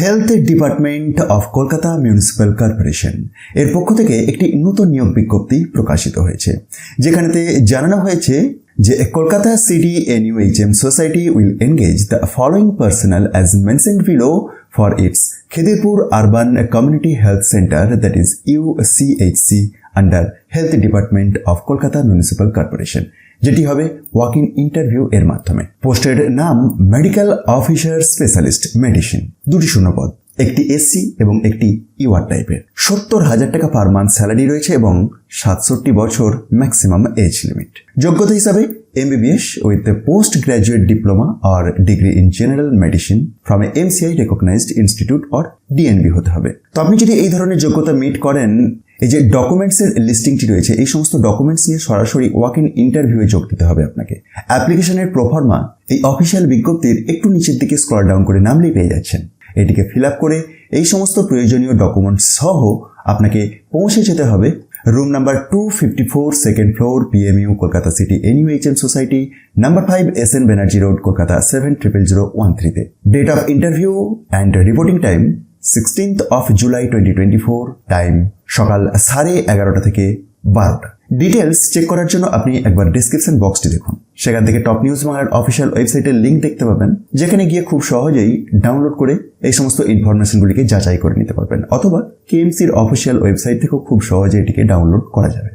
Health department of Kolkata municipal corporation এর পক্ষ থেকে একটি নতুন নিয়োগ বিজ্ঞপ্তি প্রকাশিত হয়েছে, যেখানেতে জানানো হয়েছে যে Kolkata city NUHM society will engage the following personal as mentioned below for its Khidirpur urban community health centre that is UCHC under health department of Kolkata municipal corporation, যেটি হবে ওয়াক ইন ইন্টারভিউ এর মাধ্যমে। পোস্টের নাম মেডিকেল অফিসার স্পেশালিস্ট মেডিসিন, দুটি শূন্যপদ, একটি SC এবং একটি UR টাইপের। 70,000 টাকা পার মান্থ স্যালারি রয়েছে এবং 67 বছর ম্যাক্সিমাম এজ লিমিট। যোগ্যতা হিসাবে MBBS with post graduate diploma or degree in general medicine from MCI recognised institute or DNB হতে হবে। তো আপনি যদি এই ধরনের যোগ্যতা মিট করেন, এই যে ডকুমেন্টসের লিস্টিংটি রয়েছে, এই সমস্ত ডকুমেন্টস নিয়ে সরাসরি ওয়াক ইন ইন্টারভিউয়ে যোগ দিতে হবে আপনাকে। অ্যাপ্লিকেশনের প্রোফর্মা এই অফিসিয়াল বিজ্ঞপ্তির একটু নিচের দিকে স্ক্রল ডাউন করে নামলেই পেয়ে যাচ্ছেন। এটিকে ফিল আপ করে এই সমস্ত প্রয়োজনীয় ডকুমেন্টস সহ আপনাকে পৌঁছে যেতে হবে room number 254 second floor PMU Kolkata city NUHM society number 5 SN Banerjee road Kolkata 700013 তে। Date of interview and reporting time 16th of July 2024, time সকাল 11:30 থেকে 12টা। ডিটেলস চেক করার জন্য আপনি একবার ডিসক্রিপশন বক্সটি দেখুন, সেখান থেকে টপ নিউজ বাংলার অফিসিয়াল ওয়েবসাইটের লিঙ্ক দেখতে পাবেন, যেখানে গিয়ে খুব সহজেই ডাউনলোড করে এই সমস্ত ইনফরমেশনগুলিকে যাচাই করে নিতে পারবেন, অথবা KMCর অফিসিয়াল ওয়েবসাইট থেকেও খুব সহজে এটিকে ডাউনলোড করা যাবে।